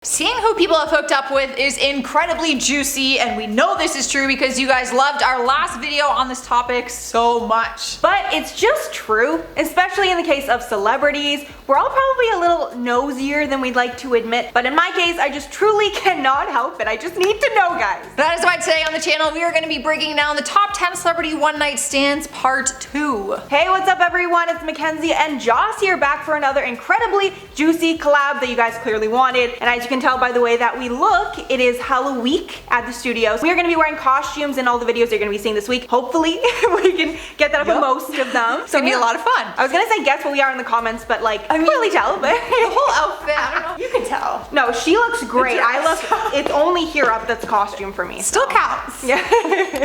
Seeing who people have hooked up with is incredibly juicy, and we know this is true because you guys loved our last video on this topic so much. But it's just true, especially in the case of celebrities. We're all probably a little nosier than we'd like to admit, but in my case, I just truly cannot help it. I just need to know, guys. That is why today on the channel, we are going to be breaking down the top 10 celebrity one-night stands part 2. Hey, what's up everyone? It's Mackenzie and Joss here, back for another incredibly juicy collab that you guys clearly wanted. And as you can tell by the way that we look, it is Halloween at the studios. We are going to be wearing costumes in all the videos you're going to be seeing this week. Hopefully, we can get that up in most of them. It's going to be a lot of fun. I was going to say guess what we are in the comments, but like, I can't really tell, but the whole outfit, I don't know. You can tell. No, she looks great. I look, it's only here up that's costume for me. Still counts. Yeah.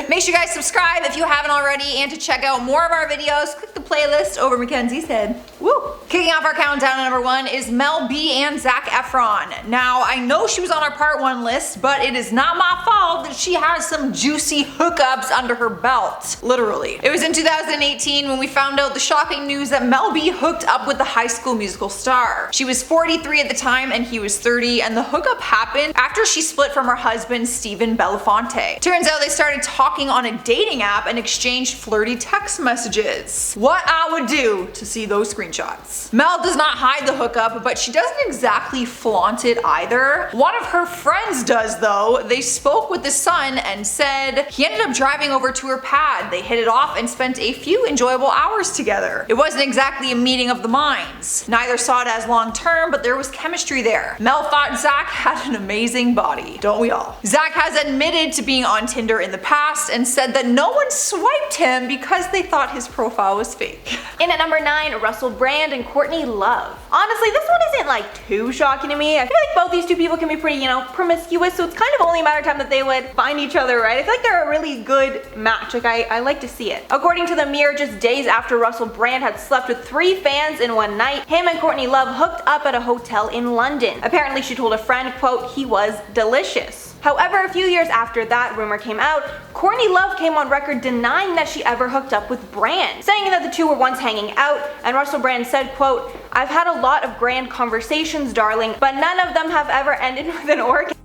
Make sure you guys subscribe if you haven't already, and to check out more of our videos, click the playlist over Mackenzie's head. Woo! Kicking off our countdown at number 1 is Mel B and Zac Efron. Now, I know she was on our part 1 list, but it is not my fault that she has some juicy hookups under her belt. Literally. It was in 2018 when we found out the shocking news that Mel B hooked up with the High School Musical star. She was 43 at the time and he was 30, and the hookup happened after she split from her husband, Stephen Belafonte. Turns out they started talking on a dating app and exchanged flirty text messages. What I would do to see those screenshots. Mel does not hide the hookup, but she doesn't exactly flaunt it either. One of her friends does though. They spoke with the son and said he ended up driving over to her pad. They hit it off and spent a few enjoyable hours together. It wasn't exactly a meeting of the minds. Neither saw it as long term, but there was chemistry there. Mel thought Zac had an amazing body. Don't we all? Zac has admitted to being on Tinder in the past and said that no one swiped him because they thought his profile was fake. In at number 9, Russell Brand and Courtney Love. Honestly, this one isn't like too shocking to me. I feel like both these two people can be pretty, promiscuous, so it's kind of only a matter of time that they would find each other, right? I feel like they're a really good match. Like, I like to see it. According to the Mirror, just days after Russell Brand had slept with 3 fans in one night, him and Courtney Love hooked up at a hotel in London. Apparently, she told a friend, quote, he was delicious. However, a few years after that rumor came out, Courtney Love came on record denying that she ever hooked up with Brand, saying that the two were once hanging out, and Russell Brand said, quote, I've had a lot of grand conversations, darling, but none of them have ever ended with an orgasm.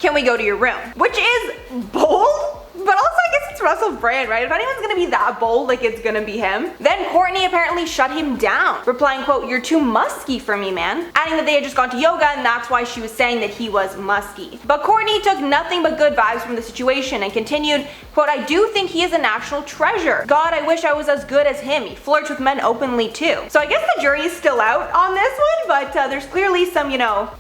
Can we go to your room? Which is bold? But also I guess it's Russell Brand, right? If anyone's gonna be that bold, like it's gonna be him. Then Courtney apparently shut him down, replying, quote, you're too musky for me, man. Adding that they had just gone to yoga and that's why she was saying that he was musky. But Courtney took nothing but good vibes from the situation and continued, quote, I do think he is a national treasure. God, I wish I was as good as him. He flirts with men openly too. So I guess the jury is still out on this one, but there's clearly some,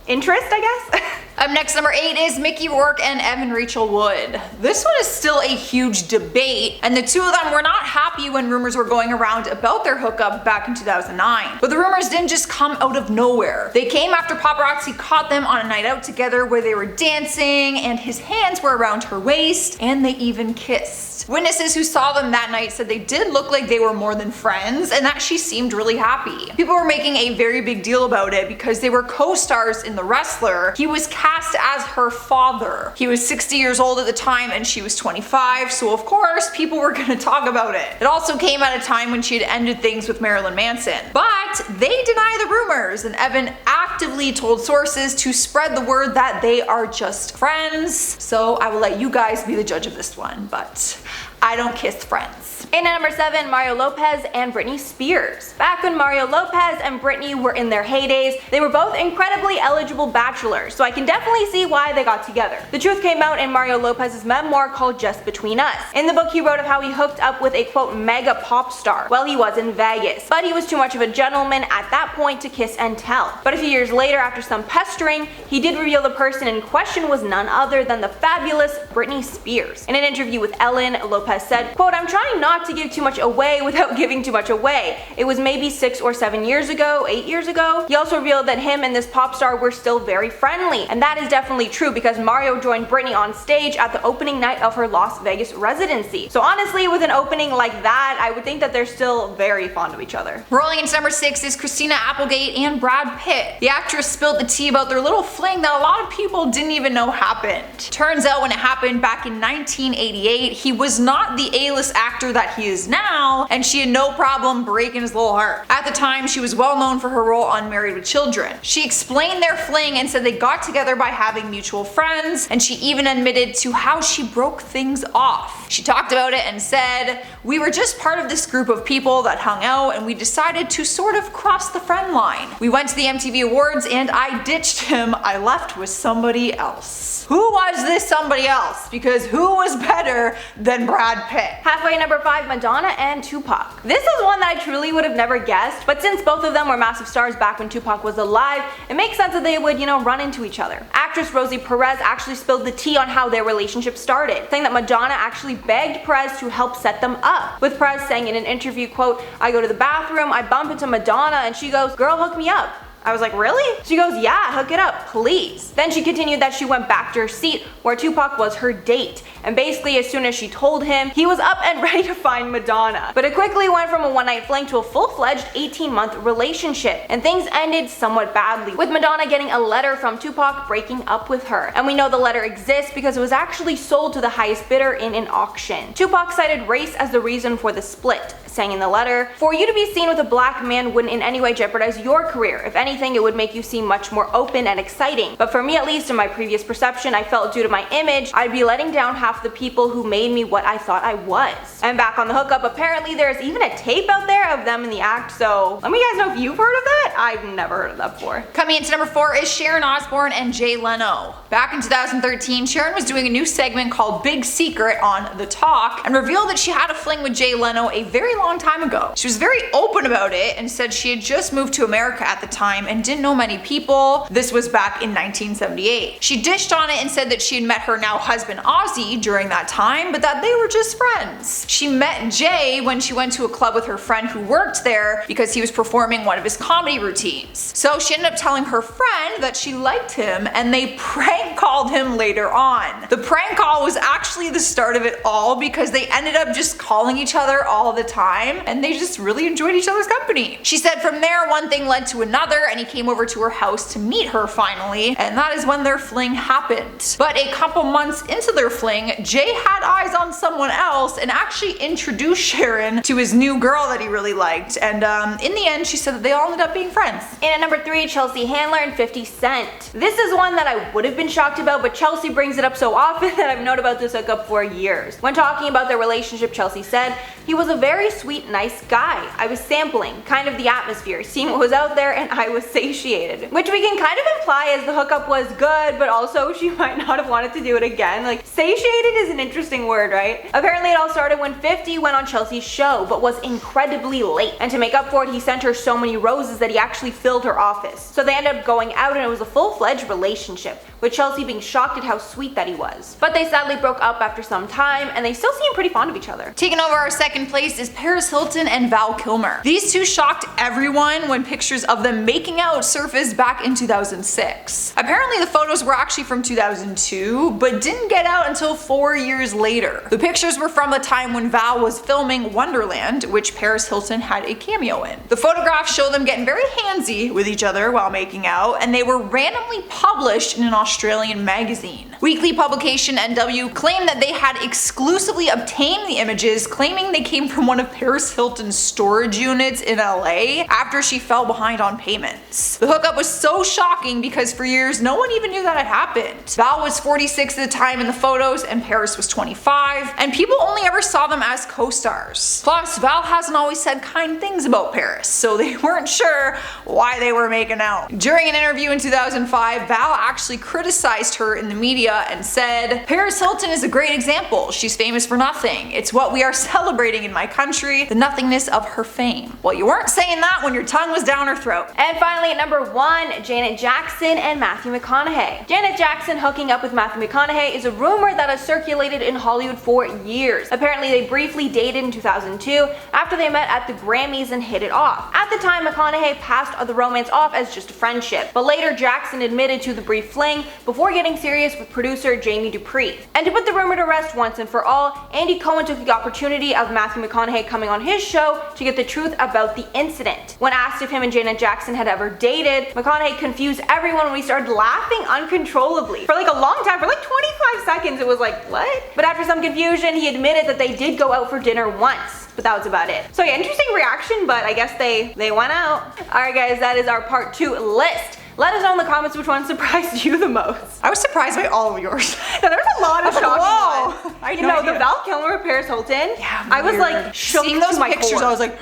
interest, I guess. Up next, number 8 is Mickey Rourke and Evan Rachel Wood. This one is still a huge debate, and the two of them were not happy when rumors were going around about their hookup back in 2009. But the rumors didn't just come out of nowhere. They came after paparazzi caught them on a night out together where they were dancing, and his hands were around her waist, and they even kissed. Witnesses who saw them that night said they did look like they were more than friends, and that she seemed really happy. People were making a very big deal about it because they were co-stars in The Wrestler. He was cast as her father. He was 60 years old at the time and she was 25, so of course people were gonna talk about it. It also came at a time when she had ended things with Marilyn Manson. But they deny the rumors, and Evan actively told sources to spread the word that they are just friends. So I will let you guys be the judge of this one, but I don't kiss friends. In at number 7, Mario Lopez and Britney Spears. Back when Mario Lopez and Britney were in their heydays, they were both incredibly eligible bachelors, so I can definitely see why they got together. The truth came out in Mario Lopez's memoir called Just Between Us. In the book, he wrote of how he hooked up with a, quote, mega pop star while he was in Vegas, but he was too much of a gentleman at that point to kiss and tell. But a few years later, after some pestering, he did reveal the person in question was none other than the fabulous Britney Spears. In an interview with Ellen, Lopez said, quote, I'm trying not to give too much away without giving too much away. It was maybe 6 or 7 years ago, 8 years ago. He also revealed that him and this pop star were still very friendly, and that is definitely true because Mario joined Britney on stage at the opening night of her Las Vegas residency. So honestly, with an opening like that, I would think that they're still very fond of each other. Rolling into number 6 is Christina Applegate and Brad Pitt. The actress spilled the tea about their little fling that a lot of people didn't even know happened. Turns out when it happened back in 1988, he was not the A-list actor that that he is now, and she had no problem breaking his little heart. At the time, she was well known for her role on Married with Children. She explained their fling and said they got together by having mutual friends, and she even admitted to how she broke things off. She talked about it and said, "We were just part of this group of people that hung out, and we decided to sort of cross the friend line. We went to the MTV Awards and I ditched him. I left with somebody else." Who was this somebody else? Because who was better than Brad Pitt? Halfway number 5, Madonna and Tupac. This is one that I truly would have never guessed, but since both of them were massive stars back when Tupac was alive, it makes sense that they would, run into each other. Actress Rosie Perez actually spilled the tea on how their relationship started, saying that Madonna actually begged Perez to help set them up, with Perez saying in an interview, quote, "I go to the bathroom, I bump into Madonna and she goes, 'Girl, hook me up.' I was like, really?" She goes, "Yeah, hook it up, please." Then she continued that she went back to her seat where Tupac was her date, and basically as soon as she told him, he was up and ready to find Madonna. But it quickly went from a one-night fling to a full-fledged 18-month relationship, and things ended somewhat badly, with Madonna getting a letter from Tupac breaking up with her. And we know the letter exists because it was actually sold to the highest bidder in an auction. Tupac cited race as the reason for the split, saying in the letter, "For you to be seen with a black man wouldn't in any way jeopardize your career. If anything, it would make you seem much more open and exciting. But for me, at least in my previous perception, I felt due to my image, I'd be letting down half the people who made me what I thought I was." And back on the hookup, apparently there's even a tape out there of them in the act, so let me guys know if you've heard of that. I've never heard of that before. Coming into number 4 is Sharon Osbourne and Jay Leno. Back in 2013, Sharon was doing a new segment called Big Secret on The Talk and revealed that she had a fling with Jay Leno a very long time ago. She was very open about it and said she had just moved to America at the time and didn't know many people. This was back in 1978. She dished on it and said that she had met her now husband Ozzy during that time, but that they were just friends. She met Jay when she went to a club with her friend who worked there because he was performing one of his comedy routines. So she ended up telling her friend that she liked him, and they prank called him later on. The prank call was actually the start of it all because they ended up just calling each other all the time, and they just really enjoyed each other's company. She said from there, one thing led to another, and he came over to her house to meet her finally, and that is when their fling happened. But a couple months into their fling, Jay had eyes on someone else and actually introduced Sharon to his new girl that he really liked, and in the end she said that they all ended up being friends. And at number 3, Chelsea Handler and 50 Cent. This is one that I would have been shocked about, but Chelsea brings it up so often that I've known about this hookup for years. When talking about their relationship, Chelsea said, "He was a very sweet, nice guy. I was sampling, kind of the atmosphere, seeing what was out there, and I was satiated." Which we can kind of imply as the hookup was good, but also she might not have wanted to do it again. Like, satiated is an interesting word, right? Apparently it all started when 50 went on Chelsea's show, but was incredibly late. And to make up for it, he sent her so many roses that he actually filled her office. So they ended up going out and it was a full-fledged relationship, with Chelsea being shocked at how sweet that he was. But they sadly broke up after some time, and they still seem pretty fond of each other. Taking over our second place is Paris Hilton and Val Kilmer. These two shocked everyone when pictures of them making out surfaced back in 2006. Apparently the photos were actually from 2002, but didn't get out until 4 years later. The pictures were from the time when Val was filming Wonderland, which Paris Hilton had a cameo in. The photographs show them getting very handsy with each other while making out, and they were randomly published in an Australian magazine. Weekly publication NW claimed that they had exclusively obtained the images, claiming they came from one of Paris Hilton's storage units in LA after she fell behind on payments. The hookup was so shocking because for years no one even knew that had happened. Val was 46 at the time in the photos and Paris was 25, and people only ever saw them as co-stars. Plus, Val hasn't always said kind things about Paris, so they weren't sure why they were making out. During an interview in 2005, Val actually criticized her in the media and said, "Paris Hilton is a great example. She's famous for nothing. It's what we are celebrating in my country, the nothingness of her fame." Well, you weren't saying that when your tongue was down her throat. And finally at number 1, Janet Jackson and Matthew McConaughey. Janet Jackson hooking up with Matthew McConaughey is a rumor that has circulated in Hollywood for years. Apparently they briefly dated in 2002 after they met at the Grammys and hit it off. At the time, McConaughey passed the romance off as just a friendship, but later Jackson admitted to the brief fling before getting serious with producer Jamie Dupree. And to put the rumor to rest once and for all, Andy Cohen took the opportunity of Matthew McConaughey coming on his show to get the truth about the incident. When asked if him and Janet Jackson had ever dated, McConaughey confused everyone when he started laughing uncontrollably. For like a long time, for like 25 seconds, it was like, what? But after some confusion, he admitted that they did go out for dinner once. but that was about it. So yeah, interesting reaction, but I guess they went out. All right, guys, that is our part 2 list. Let us know in the comments which one surprised you the most. I was surprised by all of yours. Now, there's a lot of shocking whoa. ones. I had You no know, idea. the Val Kilmer, Paris Hilton. Yeah, I was weird. like shook Seeing to those my pictures, core. I was like,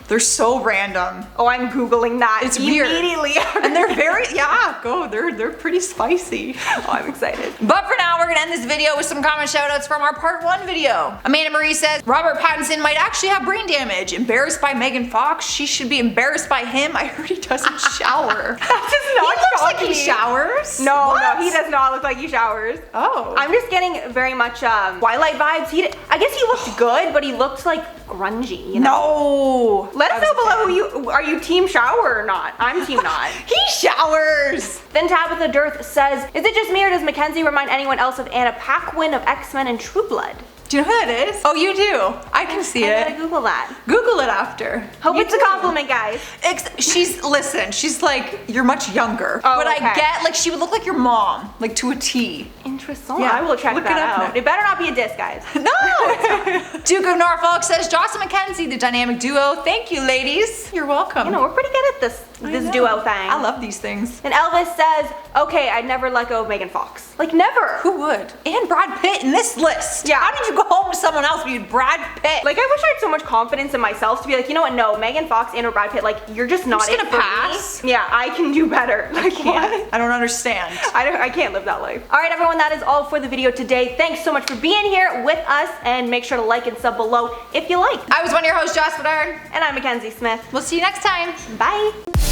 they're so random. Oh, I'm Googling that It's weird. immediately. And they're very, yeah, they're pretty spicy. Oh, I'm excited. But for now, we're gonna end this video with some comment shoutouts from our part 1 video. Amanda Marie says, Robert Pattinson might actually have brain damage. Embarrassed by Megan Fox. She should be embarrassed by him. I heard he doesn't shower. That does not He looks like shock he me. showers. No, What? no, he does not look like he showers. Oh. I'm just getting very much Twilight vibes. I guess he looked good, but he looked like grungy, you know? No. Let I us know was a below fan. who are you team shower or not? I'm team not. He showers. Then Tabitha Dearth says, is it just me or does Mackenzie remind anyone else of Anna Paquin of X-Men and True Blood? Do you know who that is? Oh, you do. I can see I it. gotta Google that. Google it after. Hope You it's a do. compliment, guys. She's like, you're much younger. Oh, but okay. I get, like, she would look like your mom, like to a T. Interesting. Yeah, I will check look that it up out. now. It better not be a diss, guys. No! it's not. Duke of Norfolk says, Joss and Mackenzie, the dynamic duo. Thank you, ladies. You're welcome. You know, we're pretty good at this I this know. duo thing. I love these things. And Elvis says, okay, I'd never let go of Megan Fox. Like, never. Who would? And Brad Pitt in this list. Yeah. How did you go home to someone else but you had Brad Pitt? Like, I wish I had so much confidence in myself to be like, you know what, no, Megan Fox and or Brad Pitt, like, you're just not just it gonna for me. pass. Yeah, I can do better. Like, what? I don't understand. I can't live that life. All right, everyone, that is all for the video today. Thanks so much for being here with us, and make sure to like and sub below if you like. I was one of your hosts, Joss Bedard. And I'm Mackenzie Smith. We'll see you next time. Bye.